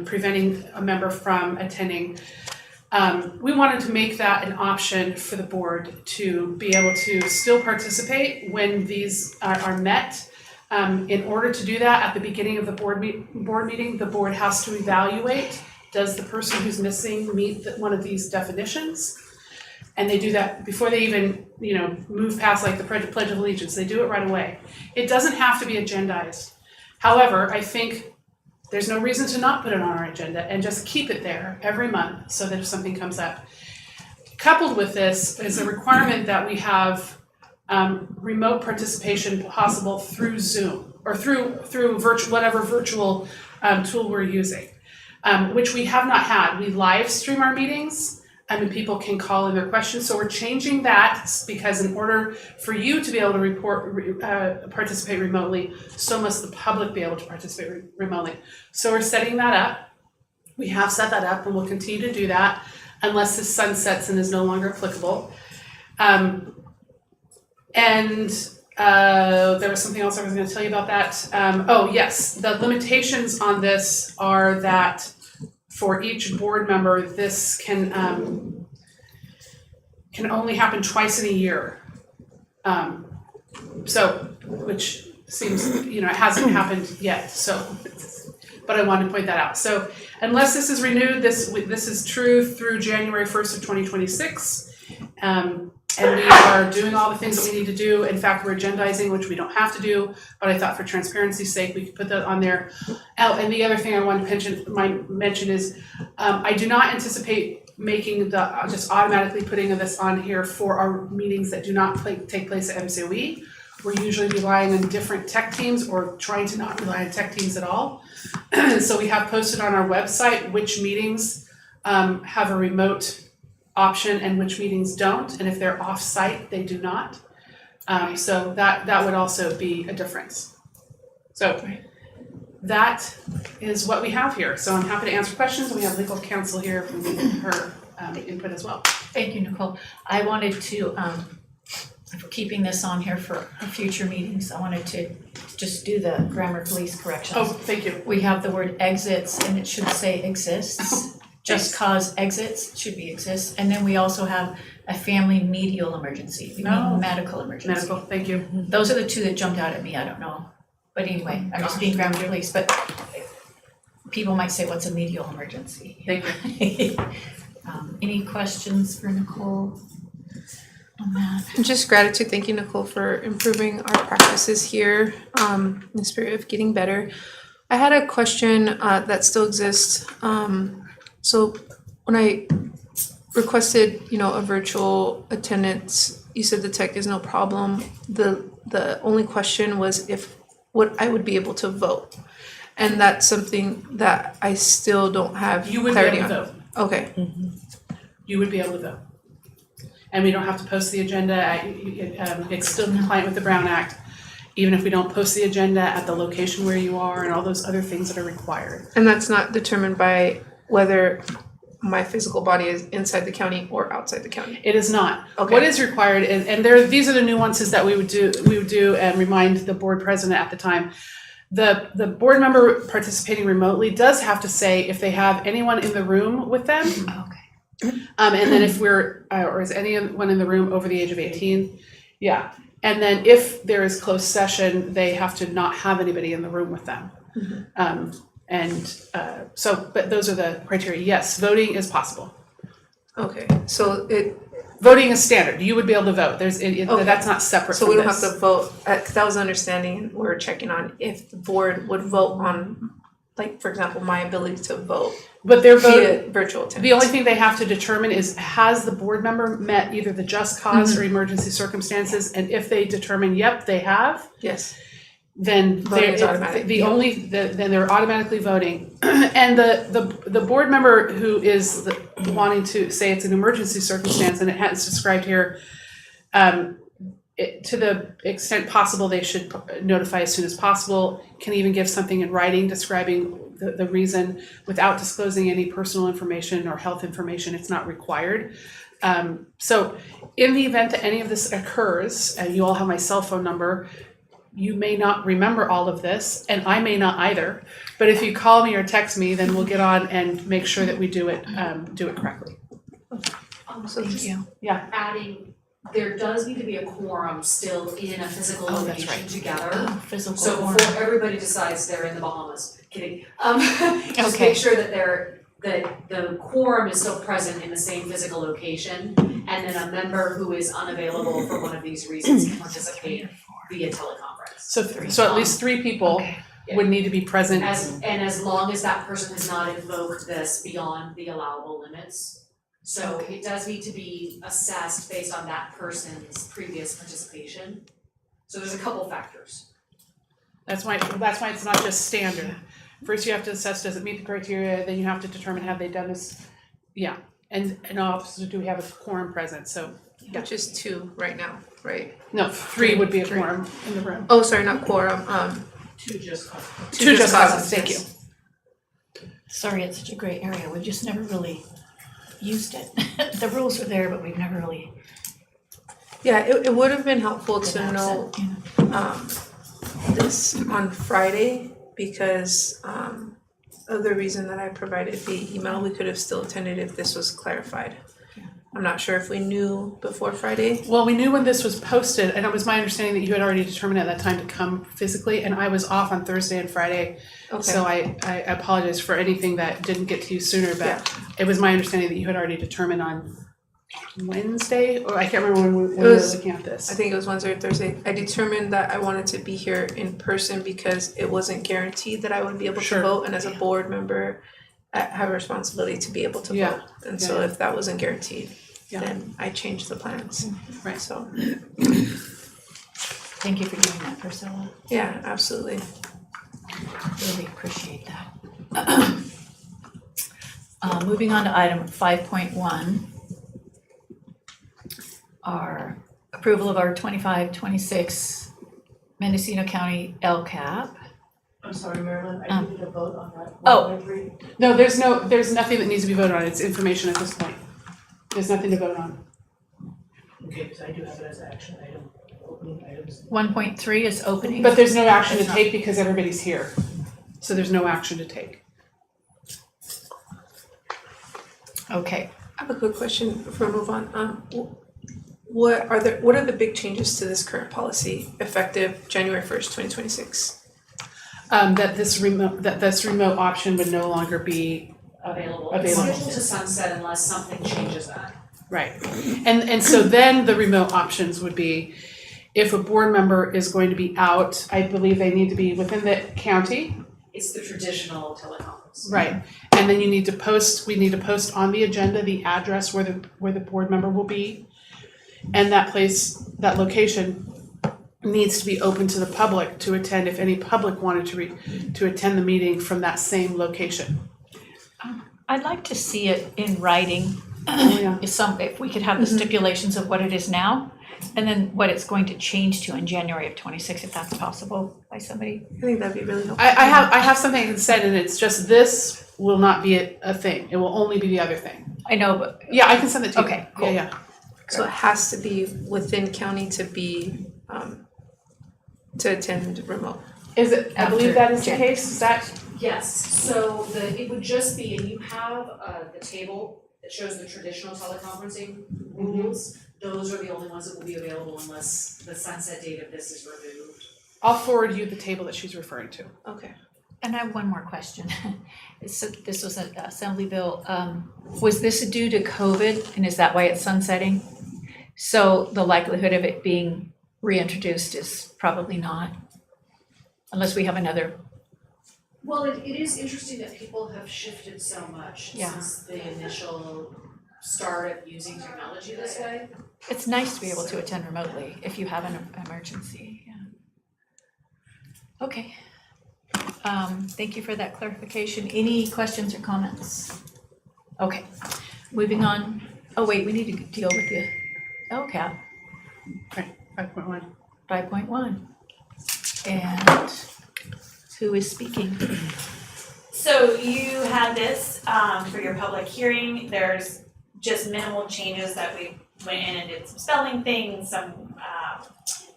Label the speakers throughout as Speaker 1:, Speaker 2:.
Speaker 1: preventing a member from attending. We wanted to make that an option for the board to be able to still participate when these are met. In order to do that, at the beginning of the board meeting, the board has to evaluate, does the person who's missing meet one of these definitions? And they do that before they even, move past like the Pledge of Allegiance. They do it right away. It doesn't have to be agendized. However, I think there's no reason to not put it on our agenda and just keep it there every month so that if something comes up. Coupled with this is a requirement that we have remote participation possible through Zoom or through whatever virtual tool we're using, which we have not had. We live stream our meetings. People can call in their questions. So we're changing that because in order for you to be able to participate remotely, so must the public be able to participate remotely. So we're setting that up. We have set that up and we'll continue to do that unless this sunsets and is no longer applicable. There was something else I was going to tell you about that. Oh yes, the limitations on this are that for each board member, this can only happen twice in a year. Which seems, it hasn't happened yet. So, but I wanted to point that out. So, unless this is renewed, this is true through January 1st of 2026. And we are doing all the things that we need to do. In fact, we're agendizing, which we don't have to do, but I thought for transparency's sake, we could put that on there. Oh, and the other thing I wanted to mention is, I do not anticipate making just automatically putting this on here for our meetings that do not take place at MCOE. We're usually relying on different tech teams or trying to not rely on tech teams at all. So we have posted on our website which meetings have a remote option and which meetings don't, and if they're off-site, they do not. So that would also be a difference. So that is what we have here. So I'm happy to answer questions, and we have legal counsel here from her input as well.
Speaker 2: Thank you, Nicole. I wanted to, for keeping this on here for future meetings, I wanted to just do the grammar police corrections.
Speaker 1: Oh, thank you.
Speaker 2: We have the word exits, and it should say exists. Just cause exits should be exists. And then we also have a family medical emergency. We mean medical emergency.
Speaker 1: Medical, thank you.
Speaker 2: Those are the two that jumped out at me. I don't know. But anyway, I'm just being grammar police. But people might say, what's a medical emergency?
Speaker 1: Thank you.
Speaker 2: Any questions for Nicole on that?
Speaker 3: Just gratitude. Thank you, Nicole, for improving our practices here in the spirit of getting better. I had a question that still exists. So when I requested, a virtual attendance, you said the tech is no problem. The only question was if I would be able to vote. And that's something that I still don't have
Speaker 1: You would
Speaker 3: clarity
Speaker 1: be able to
Speaker 3: on.
Speaker 1: vote.
Speaker 3: Okay.
Speaker 1: Mm-hmm. You would be able to vote. And we don't have to post the agenda. It's still compliant with the Brown Act, even if we don't post the agenda at the location where you are and all those other things that are required.
Speaker 3: And that's not determined by whether my physical body is inside the county or outside the county.
Speaker 1: It is not.
Speaker 3: Okay.
Speaker 1: What is required, and these are the nuances that we would do and remind the board president at the time. The board member participating remotely does have to say if they have anyone in the room with them.
Speaker 2: Okay.
Speaker 1: And then if or is anyone in the room over the age of 18? Yeah. And then if there is closed session, they have to not have anybody in the room with them. Mm-hmm. But those are the criteria. Yes, voting is possible.
Speaker 3: Okay. So
Speaker 1: Voting is standard. You would be able to vote. Okay. That's not separate
Speaker 3: So
Speaker 1: from
Speaker 3: we don't
Speaker 1: this.
Speaker 3: have to vote, because that was the understanding we were checking on, if the board would vote on, like, for example, my ability to vote
Speaker 1: But their vote,
Speaker 3: via virtual attendance.
Speaker 1: the only thing they have to determine is, has the board member met either the just cause or emergency circumstances? And if they determine, yep, they have,
Speaker 3: Yes.
Speaker 1: then
Speaker 3: Voting is automatic.
Speaker 1: then they're automatically voting. And the board member who is wanting to say it's an emergency circumstance, and it's described here, to the extent possible, they should notify as soon as possible, can even give something in writing describing the reason without disclosing any personal information or health information. It's not required. So in the event that any of this occurs, and you all have my cell phone number, you may not remember all of this, and I may not either. But if you call me or text me, then we'll get on and make sure that we do it correctly.
Speaker 4: So
Speaker 2: Thank
Speaker 4: just
Speaker 2: you.
Speaker 4: adding, there does need to be a quorum still in a physical
Speaker 1: Oh, that's
Speaker 4: location
Speaker 1: right.
Speaker 4: together.
Speaker 2: Physical
Speaker 4: So
Speaker 2: form.
Speaker 4: before everybody decides they're in the Bahamas, kidding, just
Speaker 2: Okay.
Speaker 4: make sure that the quorum is still present in the same physical location, and then a member who is unavailable for one of these reasons can participate via teleconference.
Speaker 1: So at least 3 people
Speaker 2: Okay.
Speaker 1: would need to be present.
Speaker 4: As long as that person has not invoked this beyond the allowable limits. So it does need to be assessed based on that person's previous participation. So there's a couple factors.
Speaker 1: That's why it's not just standard. First you have to assess, does it meet the criteria, then you have to determine have they done this, and also do we have a quorum present, so,
Speaker 3: Which is 2 right now, right?
Speaker 1: no, 3 would be a quorum in the room.
Speaker 3: Oh, sorry, not quorum,
Speaker 1: 2 just
Speaker 3: Two just
Speaker 1: causes,
Speaker 3: causes,
Speaker 1: thank you.
Speaker 3: yes.
Speaker 2: Sorry, it's such a great area, we've just never really used it. The rules are there, but we've never really
Speaker 3: Yeah, it would have been helpful
Speaker 2: been
Speaker 3: to know
Speaker 2: absent, you know.
Speaker 3: this on Friday because of the reason that I provided via email, we could have still attended if this was clarified. I'm not sure if we knew before Friday.
Speaker 1: Well, we knew when this was posted, and it was my understanding that you had already determined at that time to come physically, and I was off on Thursday and Friday.
Speaker 3: Okay.
Speaker 1: So I apologize for anything that didn't get to you sooner, but it was my understanding that you had already determined on Wednesday, or I can't remember when we were
Speaker 3: was-
Speaker 1: looking at this.
Speaker 3: I think it was Wednesday or Thursday. I determined that I wanted to be here in person because it wasn't guaranteed that I would be able
Speaker 1: Sure.
Speaker 3: to vote, and as a board member, I have a responsibility to be able to
Speaker 1: Yeah.
Speaker 3: vote. And so
Speaker 1: Yeah.
Speaker 3: if that wasn't guaranteed,
Speaker 1: Yeah.
Speaker 3: then I changed the plans.
Speaker 1: Right.
Speaker 3: So
Speaker 2: Thank you for doing that, Priscilla,
Speaker 3: yeah, absolutely.
Speaker 2: really appreciate that. Moving on to item 5.1. Our approval of our 25-26 Mendocino County LCAP.
Speaker 5: I'm sorry, Marilyn, I
Speaker 2: Um,
Speaker 5: needed a vote on that.
Speaker 2: Oh.
Speaker 5: 1.3.
Speaker 1: No, there's nothing that needs to be voted on, it's information at this point. There's nothing to vote on.
Speaker 5: Okay, because I do have it as action item, opening items.
Speaker 2: 1.3 is opening.
Speaker 1: But there's no action to
Speaker 2: It's not.
Speaker 1: take because everybody's here, so there's no action to take.
Speaker 2: Okay,
Speaker 3: I have a quick question before we move on. What are the big changes to this current policy effective January 1st, 2026?
Speaker 1: That this remote option would no longer be
Speaker 4: Available.
Speaker 1: Available.
Speaker 4: It's scheduled to sunset unless something changes that.
Speaker 1: right. And so then the remote options would be if a board member is going to be out, I believe they need to be within the county.
Speaker 4: It's the traditional teleconference.
Speaker 1: Right. And then we need to post on the agenda the address where the board member will be. And that location needs to be open to the public to attend if any public wanted to attend the meeting from that same location.
Speaker 2: I'd like to see it in writing.
Speaker 1: Yeah.
Speaker 2: If we could have the stipulations of what it is now, and then what it's going to change to in January of 26, if that's possible by somebody.
Speaker 3: I think that'd be really helpful.
Speaker 1: I have something said, and it's just this will not be a thing. It will only be the other thing.
Speaker 2: I know, but
Speaker 1: Yeah, I can send it to you.
Speaker 2: Okay, cool.
Speaker 1: Yeah, yeah.
Speaker 3: So it has to be within county to be to attend remote.
Speaker 1: Is it, I believe that is the
Speaker 2: After
Speaker 1: case, is that?
Speaker 4: Yes, so it would just be, and you have the table that shows the traditional teleconferencing rules. Those are the only ones that will be available unless the sunset date of this is removed.
Speaker 1: I'll forward you the table that she's referring to.
Speaker 3: Okay.
Speaker 2: and I have one more question. So this was an assembly bill. Was this due to COVID, and is that why it's sunsetting? So the likelihood of it being reintroduced is probably not, unless we have another.
Speaker 4: Well, it is interesting that people have shifted so much
Speaker 2: Yeah.
Speaker 4: since the initial start of using technology this way.
Speaker 2: It's nice to be able to attend remotely if you have an emergency, yeah. Okay. Thank you for that clarification. Any questions or comments? Okay, moving on. Oh, wait, we need to deal with the LCAP,
Speaker 1: 5.1.
Speaker 2: 5.1. And who is speaking?
Speaker 6: So you had this for your public hearing. There's just minimal changes that we went in and did some spelling things, some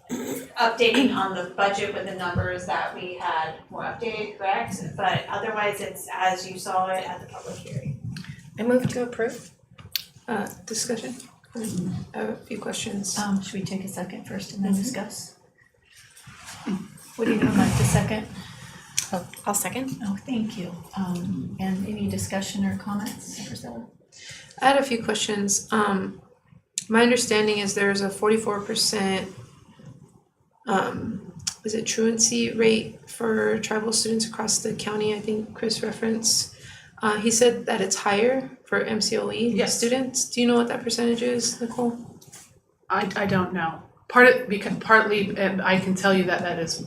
Speaker 6: updating on the budget with the numbers that we had more updated, correct? But otherwise, it's as you saw it at the public hearing.
Speaker 7: I move to approve.
Speaker 3: Discussion? I have a few questions.
Speaker 2: Should we take a second first and then discuss? Would anyone like to second?
Speaker 7: Oh, I'll second.
Speaker 2: Oh, thank you. And any discussion or comments, Priscilla?
Speaker 3: I had a few questions. My understanding is there's a 44% is it truancy rate for tribal students across the county? I think Chris referenced. He said that it's higher for MCOE
Speaker 1: Yes.
Speaker 3: students. Do you know what that percentage is, Nicole?
Speaker 1: I don't know. Partly, I can tell you that is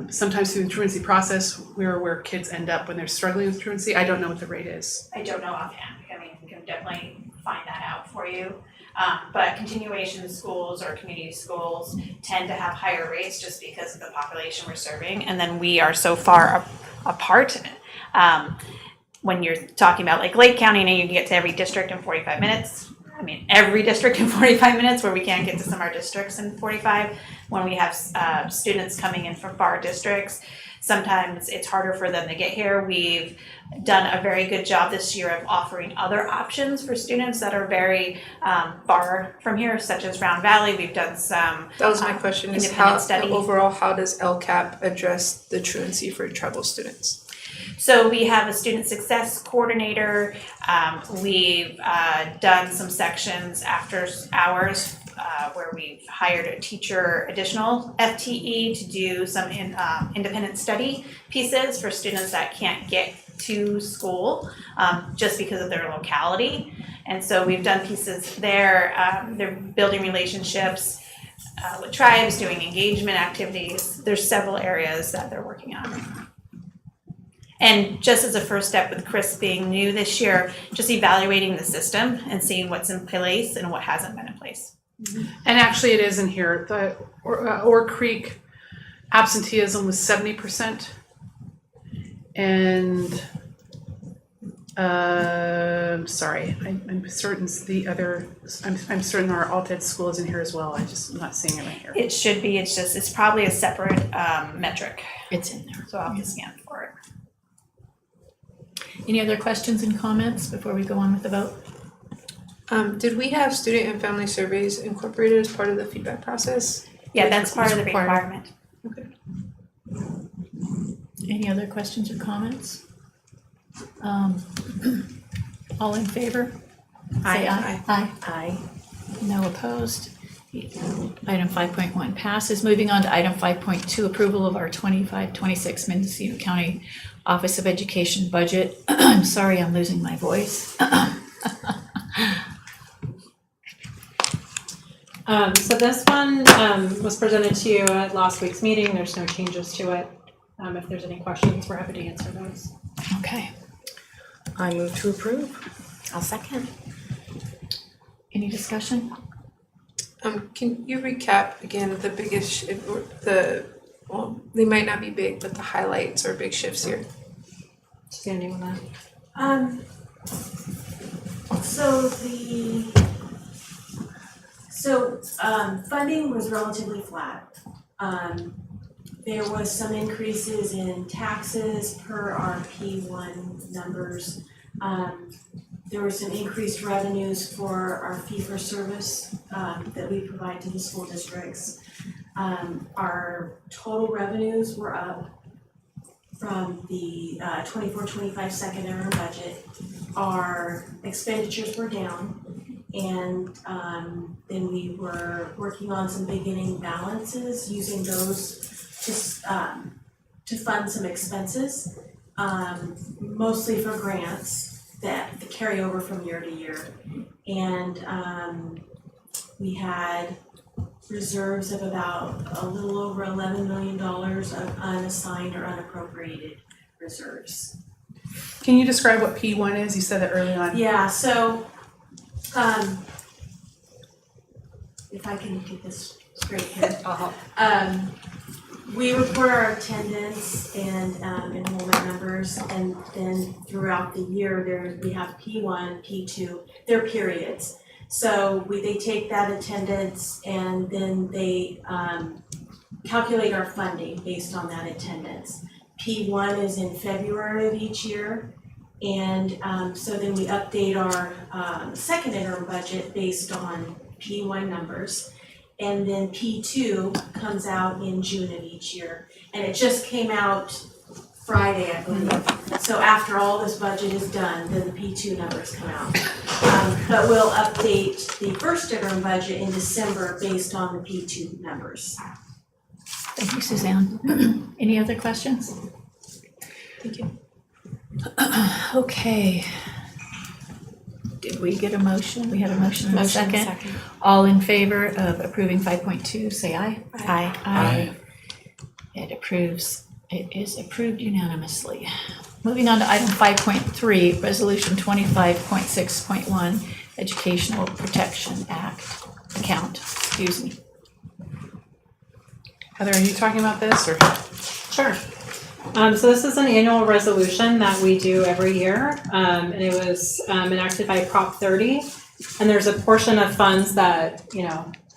Speaker 1: sometimes through the truancy process, where kids end up when they're struggling with truancy. I don't know what the rate is.
Speaker 6: I don't know offhand, I mean, we can definitely find that out for you. But continuation schools or community schools tend to have higher rates just because of the population we're serving. And then we are so far apart. When you're talking about like Lake County, and you can get to every district in 45 minutes. I mean, every district in 45 minutes, where we can't get to some of our districts in 45. When we have students coming in from far districts, sometimes it's harder for them to get here. We've done a very good job this year of offering other options for students that are very far from here, such as Round Valley. We've done some
Speaker 3: That was my question, is
Speaker 6: independent
Speaker 3: how,
Speaker 6: study.
Speaker 3: overall, how does LCAP address the truancy for tribal students?
Speaker 6: So we have a student success coordinator. We've done some sections after hours where we've hired a teacher, additional FTE, to do some independent study pieces for students that can't get to school just because of their locality. And so we've done pieces there. They're building relationships with tribes, doing engagement activities. There's several areas that they're working on. And just as a first step with Chris being new this year, just evaluating the system and seeing what's in place and what hasn't been in place.
Speaker 1: And actually, it is in here. The Oar Creek absenteeism was 70%, and sorry, I'm certain the other. I'm certain our alt-ed school is in here as well. I'm not seeing it right here.
Speaker 6: It should be. It's probably a separate metric.
Speaker 2: It's in there.
Speaker 6: So I'll have to scan for it.
Speaker 2: Any other questions and comments before we go on with the vote?
Speaker 3: Did we have student and family surveys incorporated as part of the feedback process?
Speaker 6: Yeah, that's part of the
Speaker 2: required.
Speaker 6: requirement.
Speaker 2: Any other questions or comments? All in favor? Say aye. Aye.
Speaker 7: Aye.
Speaker 2: No opposed. Item 5.1 passes. Moving on to item 5.2, approval of our 25-26 Mendocino County Office of Education budget. I'm sorry, I'm losing my voice.
Speaker 8: So this one was presented to you at last week's meeting. There's no changes to it. If there's any questions, we're happy to answer those.
Speaker 2: Okay.
Speaker 7: I move to approve. I'll second.
Speaker 2: Any discussion?
Speaker 3: Can you recap again the biggest, well, they might not be big, but the highlights or big shifts here?
Speaker 8: Sandy, on that?
Speaker 9: Funding was relatively flat. There was some increases in taxes per our P1 numbers. There were some increased revenues for our fee-for-service that we provide to the school districts. Our total revenues were up from the 24-25 second interim budget. Our expenditures were down, and then we were working on some beginning balances, using those to fund some expenses, mostly for grants that carry over from year to year. And we had reserves of about a little over $11 million of unassigned or unappropriated reserves.
Speaker 1: Can you describe what P1 is? You said that early on.
Speaker 9: Yeah, so if I can get this straight here. We report our attendance and enrollment numbers, and then throughout the year we have P1, P2, they're periods. So they take that attendance and then they calculate our funding based on that attendance. P1 is in February of each year. And so then we update our second interim budget based on P1 numbers. And then P2 comes out in June of each year. And it just came out Friday, I believe. So after all this budget is done, then the P2 numbers come out. But we'll update the first interim budget in December based on the P2 numbers.
Speaker 2: Thank you, Suzanne. Any other questions?
Speaker 3: Thank you.
Speaker 2: Okay. Did we get a motion? We had a motion and a second. All in favor of approving 5.2, say aye.
Speaker 7: Aye.
Speaker 2: Aye. It is approved unanimously. Moving on to item 5.3, Resolution 25.6.1, Educational Protection Act account, excuse me.
Speaker 1: Heather, are you talking about this or?
Speaker 8: Sure. So this is an annual resolution that we do every year, and it was enacted by Prop 30. And there's a portion of funds that,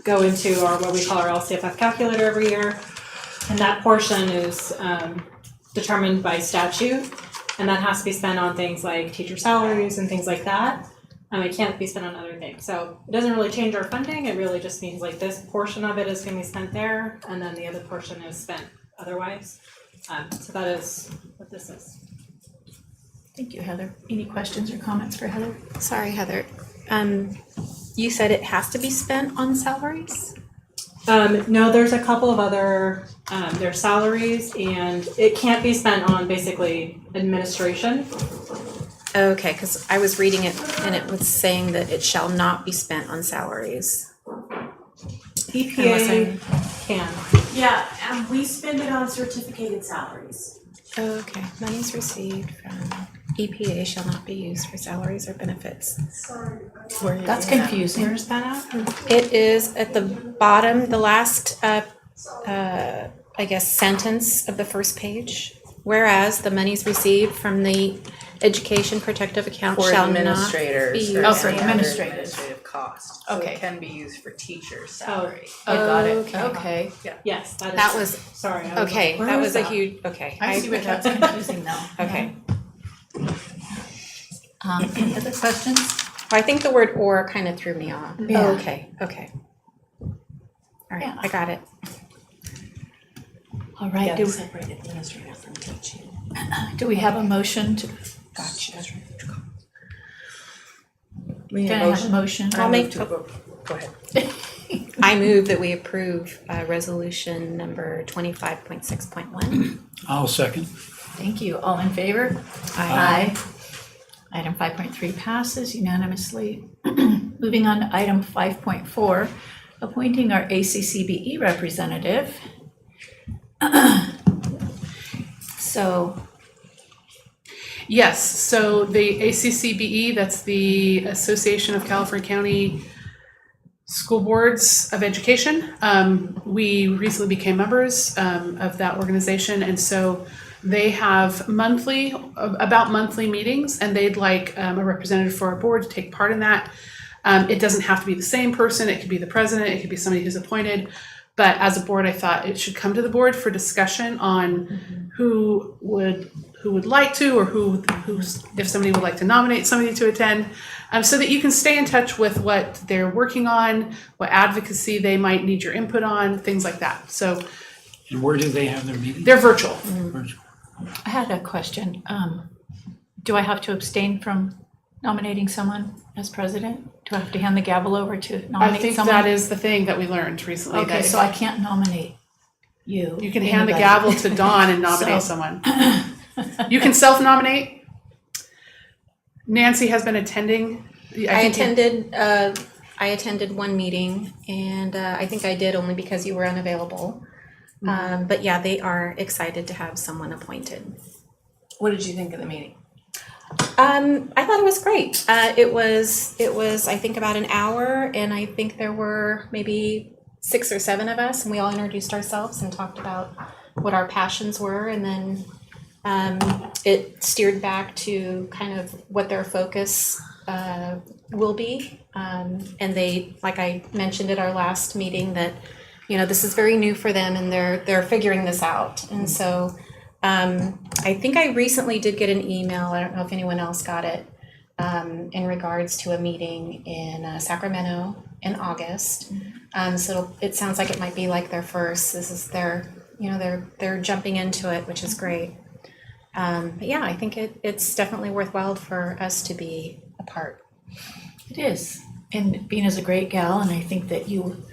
Speaker 8: go into our, what we call our LCFF calculator every year. And that portion is determined by statute, and that has to be spent on things like teacher salaries and things like that. It can't be spent on other things. So it doesn't really change our funding. It really just means like this portion of it is going to be spent there, and then the other portion is spent otherwise. So that is what this is.
Speaker 2: Thank you, Heather. Any questions or comments for Heather?
Speaker 7: Sorry, Heather. You said it has to be spent on salaries?
Speaker 8: No, there's a couple of other, there's salaries, and it can't be spent on basically administration.
Speaker 7: Okay, because I was reading it and it was saying that it shall not be spent on salaries.
Speaker 8: EPA can.
Speaker 9: Yeah, we spend it on certificated salaries.
Speaker 7: Okay, monies received from EPA shall not be used for salaries or benefits.
Speaker 2: That's confusing.
Speaker 8: Where's that at?
Speaker 7: It is at the bottom, the last, I guess, sentence of the first page. Whereas the monies received from the education protective account
Speaker 10: For
Speaker 7: shall not
Speaker 10: administrators
Speaker 7: be
Speaker 10: or
Speaker 7: used.
Speaker 2: Oh, for
Speaker 10: any other
Speaker 2: administrators.
Speaker 10: administrative cost. So
Speaker 2: Okay.
Speaker 10: it can be used for teachers' salary.
Speaker 2: I got it.
Speaker 7: Okay.
Speaker 2: Okay.
Speaker 8: Yes, that is.
Speaker 7: That was,
Speaker 8: Sorry. I was
Speaker 7: okay,
Speaker 8: like, where
Speaker 7: that
Speaker 8: is
Speaker 7: was a huge, okay.
Speaker 2: I see where that's confusing now.
Speaker 7: Okay.
Speaker 2: Any other questions?
Speaker 7: I think the word "or" kind of threw me off.
Speaker 2: Yeah.
Speaker 7: Oh, okay. All right,
Speaker 2: Yeah.
Speaker 7: I got it.
Speaker 2: All right,
Speaker 10: Separate administrative from teaching.
Speaker 2: do we have a motion to,
Speaker 10: Gotcha.
Speaker 2: can I have a motion?
Speaker 7: I'll make,
Speaker 10: Go ahead.
Speaker 7: I move that we approve resolution number 25.6.1.
Speaker 11: I'll second.
Speaker 2: Thank you. All in favor?
Speaker 7: Aye.
Speaker 2: Item 5.3 passes unanimously. Moving on to item 5.4, appointing our ACCBE representative. So,
Speaker 1: Yes, so the ACCBE, that's the Association of California County School Boards of Education. We recently became members of that organization, and so they have monthly meetings, and they'd like a representative for our board to take part in that. It doesn't have to be the same person, it could be the president, it could be somebody who's appointed. But as a board, I thought it should come to the board for discussion on who would like to, or who if somebody would like to nominate somebody to attend, so that you can stay in touch with what they're working on, what advocacy they might need your input on, things like that. So
Speaker 11: And where do they have their meeting?
Speaker 1: they're virtual.
Speaker 11: Virtual.
Speaker 2: I had a question. Do I have to abstain from nominating someone as president? Do I have to hand the gavel over to
Speaker 1: I
Speaker 2: nominate
Speaker 1: think
Speaker 2: someone?
Speaker 1: that is the thing that we learned recently.
Speaker 2: Okay,
Speaker 1: that
Speaker 2: so I can't nominate you.
Speaker 1: you can hand the
Speaker 2: anybody.
Speaker 1: gavel to Dawn and nominate
Speaker 2: So-
Speaker 1: someone. You can self-nominate. Nancy has been attending.
Speaker 7: I attended one meeting, and I think I did only because you were unavailable. But yeah, they are excited to have someone appointed.
Speaker 10: What did you think of the meeting?
Speaker 7: I thought it was great. It was I think about an hour, and I think there were maybe 6 or 7 of us, and we all introduced ourselves and talked about what our passions were, and then It steered back to kind of what their focus will be. And they, like I mentioned at our last meeting, that, you know, this is very new for them and they're figuring this out. And so I think I recently did get an email, I don't know if anyone else got it, in regards to a meeting in Sacramento in August. So it sounds like it might be like their first, this is their, you know, they're jumping into it, which is great. But yeah, I think it's definitely worthwhile for us to be a part.
Speaker 2: It is. And Bina's a great gal, and I think that you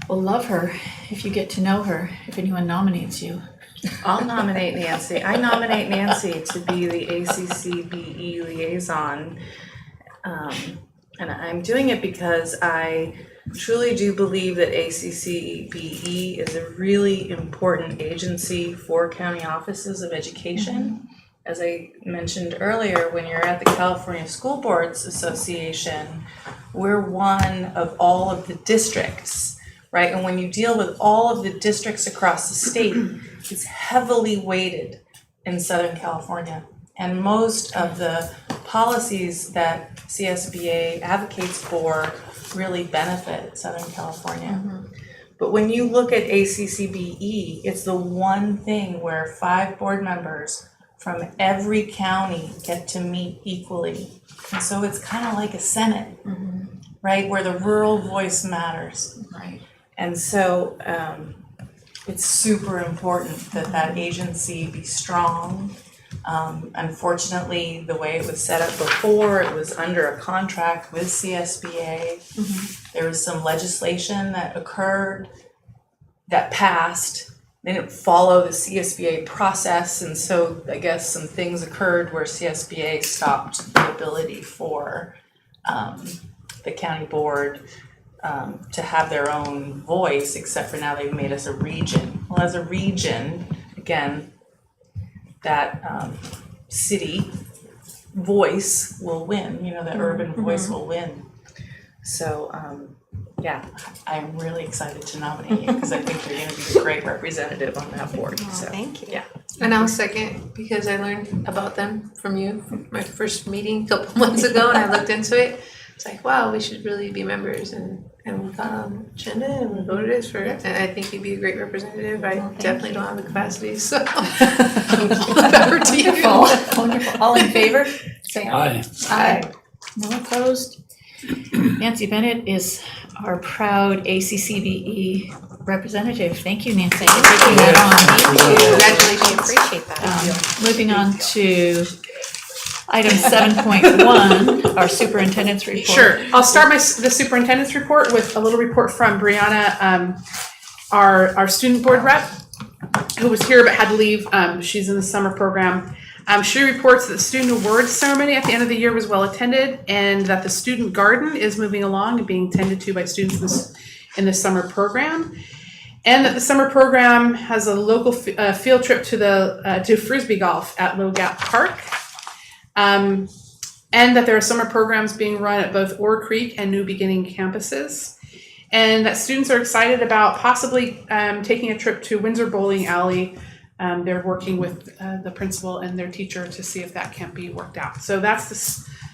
Speaker 2: will love her if you get to know her, if anyone nominates you.
Speaker 10: I'll nominate Nancy. I nominate Nancy to be the ACCBE liaison. And I'm doing it because I truly do believe that ACCBE is a really important agency for county offices of education. As I mentioned earlier, when you're at the California School Boards Association, we're one of all of the districts, right? And when you deal with all of the districts across the state, it's heavily weighted in Southern California. And most of the policies that CSBA advocates for really benefit Southern California. But when you look at ACCBE, it's the one thing where 5 board members from every county get to meet equally. And so it's kind of like a Senate, right? Where the rural voice matters.
Speaker 2: Right.
Speaker 10: And so it's super important that that agency be strong. Unfortunately, the way it was set up before, it was under a contract with CSBA. There was some legislation that occurred, that passed. They didn't follow the CSBA process, and so I guess some things occurred where CSBA stopped the ability for the county board to have their own voice, except for now they've made us a region. Well, as a region, again, that city voice will win, you know, the urban voice will win. So, yeah, I'm really excited to nominate you because I think you're going to be a great representative on that board.
Speaker 7: Oh,
Speaker 10: So,
Speaker 7: thank you.
Speaker 10: yeah.
Speaker 3: And I'll second because I learned about them from you from my first meeting a couple months ago, and I looked into it. It's like, wow, we should really be members, and we got on agenda and we voted it for it. And I think you'd be a great representative. I definitely don't have the capacity, so over to you.
Speaker 2: Wonderful. All in favor? Say aye.
Speaker 11: Aye.
Speaker 3: Aye.
Speaker 2: No opposed? Nancy Bennett is our proud ACCBE representative. Thank you, Nancy, for taking that on.
Speaker 7: Congratulations. Appreciate that.
Speaker 2: Moving on to item 7.1, our superintendent's report.
Speaker 1: Sure, I'll start the superintendent's report with a little report from Brianna, our student board rep, who was here but had to leave. She's in the summer program. She reports that the student awards ceremony at the end of the year was well attended, and that the student garden is moving along and being tended to by students in the summer program, and that the summer program has a local field trip to Frisbee golf at Low Gap Park, and that there are summer programs being run at both Ore Creek and New Beginning campuses, and that students are excited about possibly taking a trip to Windsor Bowling Alley. They're working with the principal and their teacher to see if that can't be worked out. So that's the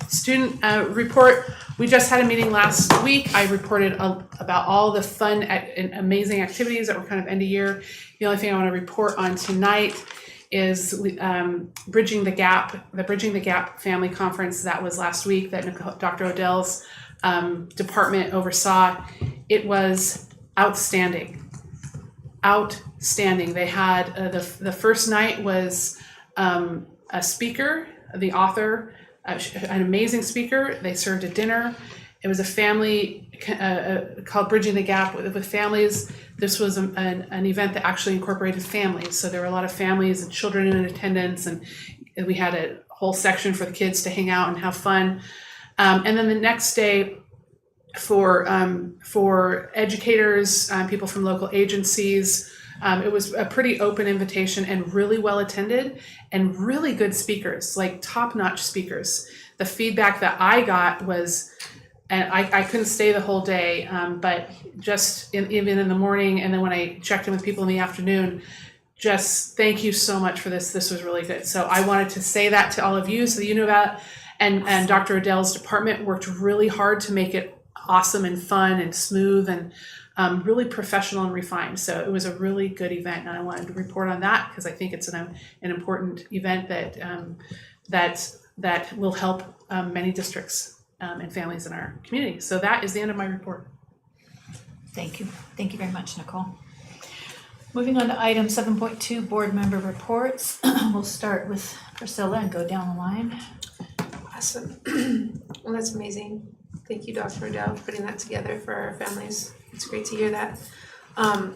Speaker 1: student report. We just had a meeting last week. I reported about all the fun and amazing activities that were kind of end of year. The only thing I want to report on tonight is Bridging the Gap, the Bridging the Gap Family Conference that was last week that Dr. Odell's department oversaw. It was outstanding. Outstanding. They had the first night was a speaker, the author, an amazing speaker. They served a dinner. It was a family called Bridging the Gap with families. This was an event that actually incorporated families. So there were a lot of families and children in attendance, and we had a whole section for the kids to hang out and have fun. And then the next day, for educators, people from local agencies. It was a pretty open invitation and really well attended and really good speakers, like top-notch speakers. The feedback that I got was, and I couldn't stay the whole day, but just even in the morning, and then when I checked in with people in the afternoon, just thank you so much for this. This was really good. So I wanted to say that to all of you so that you know about it. And Dr. Adele's department worked really hard to make it awesome and fun and smooth and really professional and refined. So it was a really good event, and I wanted to report on that because I think it's an important event that will help many districts and families in our community. So that is the end of my report.
Speaker 2: Thank you. Thank you very much, Nicole. Moving on to item 7.2, board member reports. We'll start with Priscilla and go down the line.
Speaker 3: Awesome. Well, that's amazing. Thank you, Dr. Riddell, for putting that together for our families. It's great to hear that. I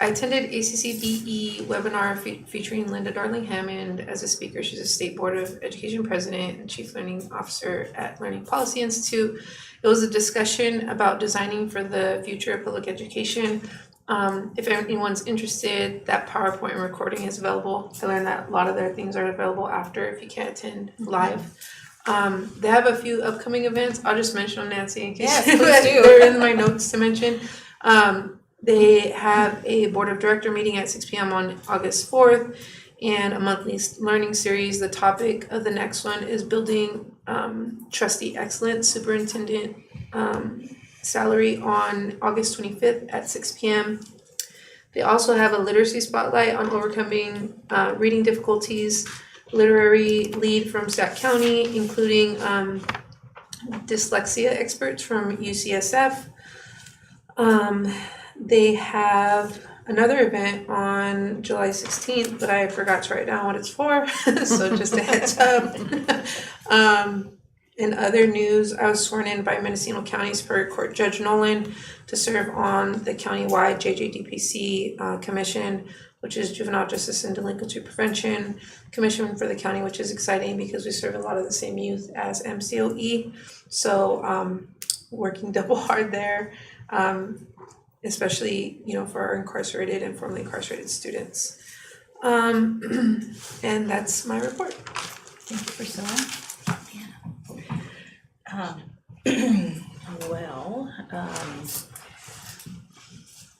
Speaker 3: attended ACCBE webinar featuring Linda Darling Hammond as a speaker. She's a State Board of Education President and Chief Learning Officer at Learning Policy Institute. It was a discussion about designing for the future of public education. If anyone's interested, that PowerPoint recording is available. I learned that a lot of their things are available after if you can't attend live. They have a few upcoming events. I'll just mention them, Nancy, in case they're in my notes to mention. They have a board of director meeting at 6 p.m. on August 4th and a monthly learning series. The topic of the next one is building trustee excellence, superintendent salary on August 25th at 6 p.m. They also have a literacy spotlight on overcoming reading difficulties, literary lead from Sac County, including dyslexia experts from UCSF. They have another event on July 16th, but I forgot to write down what it's for, so just a heads up. In other news, I was sworn in by Mendocino County Superior Court Judge Nolan to serve on the countywide JJDPC commission, which is Juvenile Justice and Delinquency Prevention Commission for the county, which is exciting because we serve a lot of the same youth as MCOE. So working double hard there, especially for our incarcerated and formerly incarcerated students. And that's my report.
Speaker 2: Thank you, Priscilla.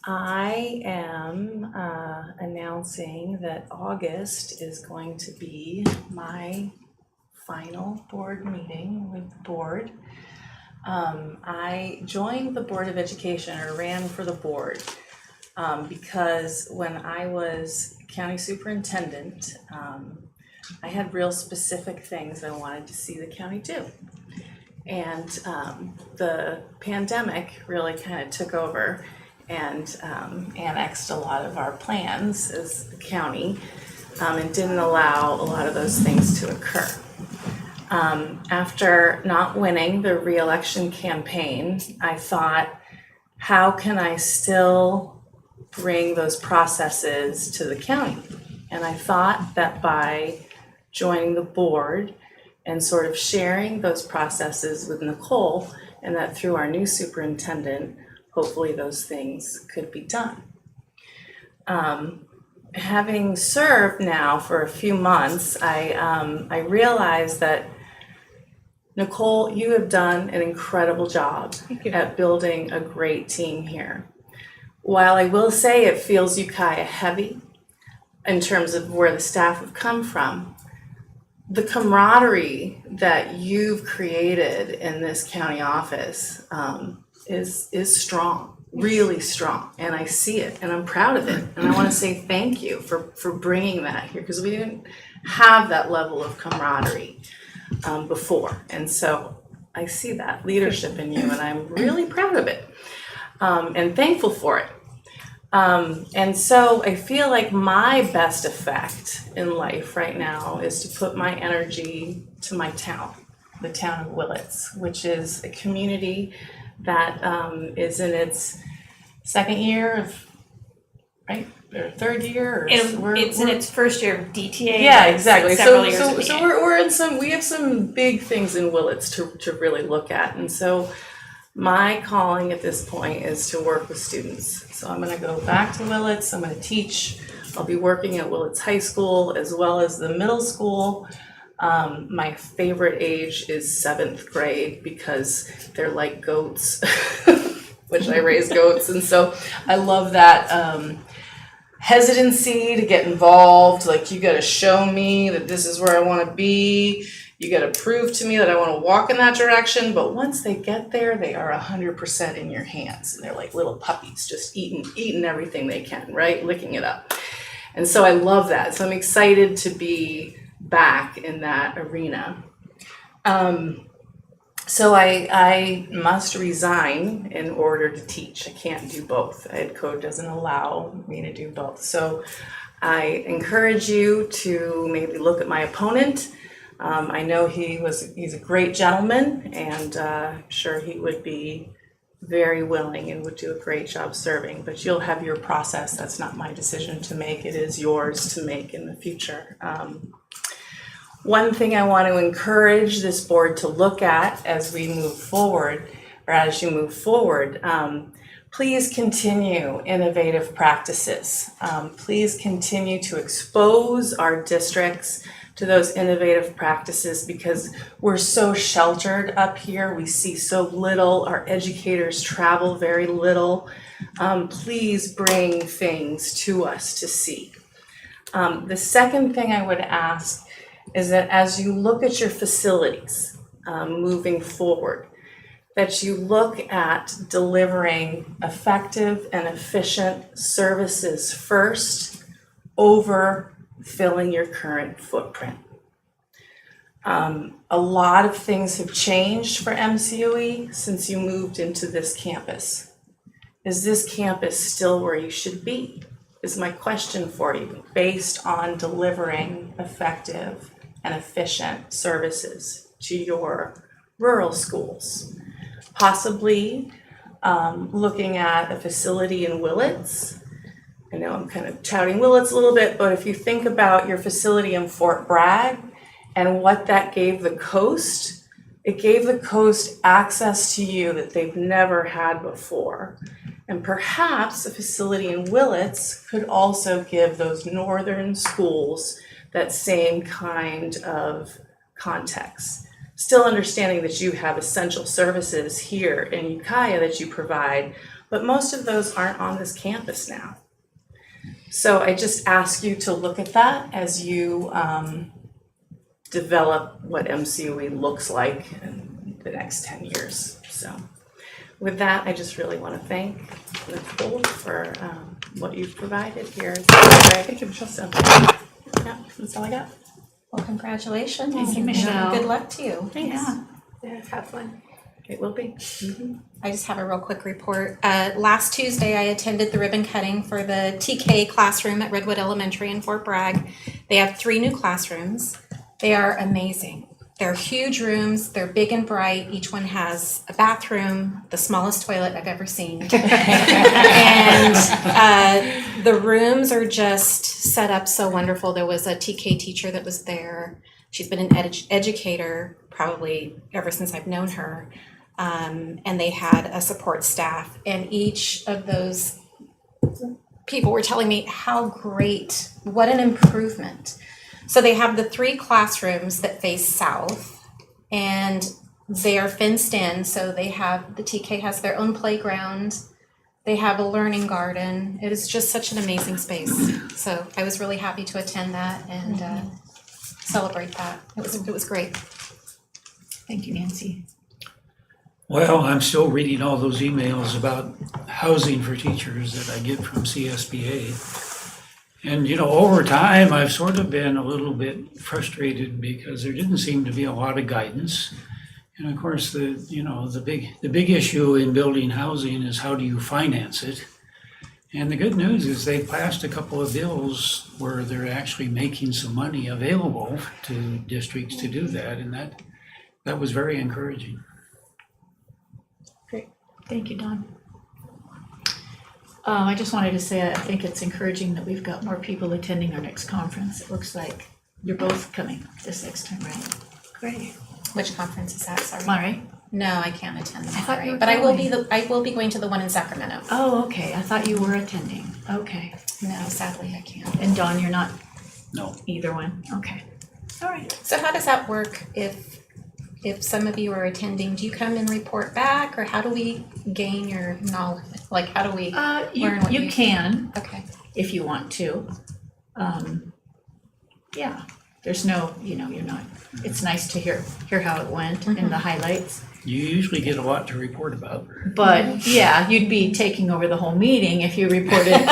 Speaker 10: I am announcing that August is going to be my final board meeting with the board. I joined the Board of Education, or ran for the board, because when I was county superintendent, I had real specific things I wanted to see the county do. And the pandemic really kind of took over and annexed a lot of our plans as a county, and didn't allow a lot of those things to occur. After not winning the re-election campaign, I thought, how can I still bring those processes to the county? And I thought that by joining the board and sort of sharing those processes with Nicole, and that through our new superintendent, hopefully those things could be done. Having served now for a few months, I realized that, Nicole, you have done an incredible job at building a great team here. While I will say it feels Ukiah heavy in terms of where the staff have come from, the camaraderie that you've created in this county office is strong, really strong, and I see it, and I'm proud of it, and I want to say thank you for bringing that here, because we didn't have that level of camaraderie before, and so I see that leadership in you, and I'm really proud of it, and thankful for it. And so I feel like my best effect in life right now is to put my energy to my town, the town of Willits, which is a community that is in its second year of, right, or third year, or
Speaker 6: It's in its first year of DTA.
Speaker 10: Yeah, exactly. So
Speaker 6: we're
Speaker 10: we're in we have some big things in Willits to really look at, and so my calling at this point is to work with students. So I'm going to go back to Willits. I'm going to teach. I'll be working at Willits High School as well as the middle school. My favorite age is 7th grade because they're like goats, which I raise goats, and so I love that hesitancy to get involved. Like, you gotta show me that this is where I wanna be. You gotta prove to me that I wanna walk in that direction. But once they get there, they are 100% in your hands. And they're like little puppies, just eating everything they can, right? Licking it up. And so I love that. So I'm excited to be back in that arena. So I must resign in order to teach. I can't do both. Ed code doesn't allow me to do both. So I encourage you to maybe look at my opponent. I know he's a great gentleman, and I'm sure he would be very willing and would do a great job serving. But you'll have your process. That's not my decision to make. It is yours to make in the future. One thing I want to encourage this board to look at as we move forward, or as you move forward, please continue innovative practices. Please continue to expose our districts to those innovative practices, because we're so sheltered up here. We see so little. Our educators travel very little. Please bring things to us to see. The second thing I would ask is that as you look at your facilities moving forward, that you look at delivering effective and efficient services first over filling your current footprint. A lot of things have changed for MCOE since you moved into this campus. Is this campus still where you should be? Is my question for you, based on delivering effective and efficient services to your rural schools. Possibly looking at a facility in Willits. I know I'm kind of touting Willits a little bit, but if you think about your facility in Fort Bragg and what that gave the coast, it gave the coast access to you that they've never had before. And perhaps a facility in Willits could also give those northern schools that same kind of context. Still understanding that you have essential services here in Ukiah that you provide, but most of those aren't on this campus now. So I just ask you to look at that as you develop what MCOE looks like in the next 10 years. So with that, I just really want to thank Nicole for what you've provided here. I think it was just yeah, that's all I got.
Speaker 7: Well, congratulations.
Speaker 2: Thank you, Michelle.
Speaker 7: Good luck to you.
Speaker 10: Thanks.
Speaker 7: Yeah, have fun.
Speaker 10: It will be.
Speaker 7: I just have a real quick report. Last Tuesday, I attended the ribbon cutting for the TK classroom at Redwood Elementary in Fort Bragg. They have 3 new classrooms. They are amazing. They're huge rooms. They're big and bright. Each one has a bathroom, the smallest toilet I've ever seen. And the rooms are just set up so wonderful. There was a TK teacher that was there. She's been an educator probably ever since I've known her. And they had a support staff. And each of those people were telling me how great, what an improvement. So they have the 3 classrooms that face south, and they are fenced in. So they have, the TK has their own playground. They have a learning garden. It is just such an amazing space. So I was really happy to attend that and celebrate that. It was great.
Speaker 2: Thank you, Nancy.
Speaker 11: Well, I'm still reading all those emails about housing for teachers that I get from CSBA. And, you know, over time, I've sort of been a little bit frustrated because there didn't seem to be a lot of guidance. And of course, the big issue in building housing is how do you finance it? And the good news is they passed a couple of bills where they're actually making some money available to districts to do that, and that was very encouraging.
Speaker 2: Great. Thank you, Dawn. I just wanted to say I think it's encouraging that we've got more people attending our next conference. It looks like you're both coming this next time, right? Great.
Speaker 7: Which conference is that? Sorry.
Speaker 2: Monterey?
Speaker 7: No, I can't attend the
Speaker 2: I thought you
Speaker 7: Monterey,
Speaker 2: were
Speaker 7: but
Speaker 2: going.
Speaker 7: I will be going to the one in Sacramento.
Speaker 2: Oh, okay. I thought you were attending. Okay.
Speaker 7: No, sadly I can't.
Speaker 2: And Dawn, you're not
Speaker 11: No.
Speaker 2: either one? Okay. All right.
Speaker 7: So how does that work if some of you are attending? Do you come and report back, or how do we gain your knowledge? Like, how do we learn what
Speaker 2: You can.
Speaker 7: Okay.
Speaker 2: if you want to. Yeah, there's no, you're not, it's nice to hear how it went and the highlights.
Speaker 11: You usually get a lot to report about.
Speaker 2: But yeah, you'd be taking over the whole meeting if you reported,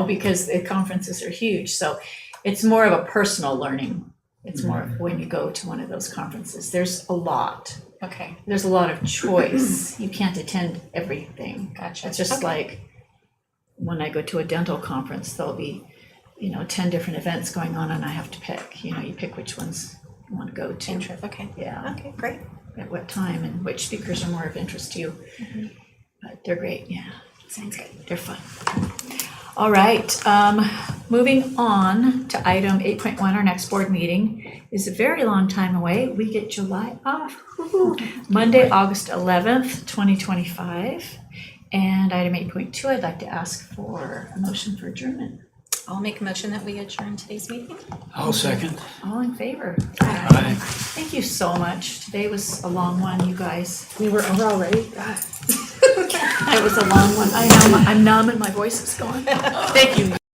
Speaker 2: because the conferences are huge. So it's more of a personal learning. It's more of when you go to one of those conferences. There's a lot.
Speaker 7: Okay,
Speaker 2: There's a lot of choice. You can't attend everything.
Speaker 7: gotcha.
Speaker 2: It's just
Speaker 7: Okay.
Speaker 2: like when I go to a dental conference, there'll be, 10 different events going on and I have to pick. You pick which ones you want to go to.
Speaker 7: Interest, okay.
Speaker 2: Yeah,
Speaker 7: Okay, great.
Speaker 2: at what time and which speakers are more of interest to you. But they're great, yeah.
Speaker 7: Sounds good.
Speaker 2: They're fun. All right, moving on to item 8.1, our next board meeting is a very long time away. We get July off. Woo-hoo. Monday, August 11th, 2025. And item 8.2, I'd like to ask for a motion for adjournment.
Speaker 7: I'll make a motion that we adjourn today's meeting.
Speaker 11: I'll second.
Speaker 2: All in favor?
Speaker 11: Aye.
Speaker 2: Thank you so much. Today was a long one, you guys.
Speaker 3: We were already.
Speaker 2: It was a long one. I know, I'm numb and my voice is gone. Thank you.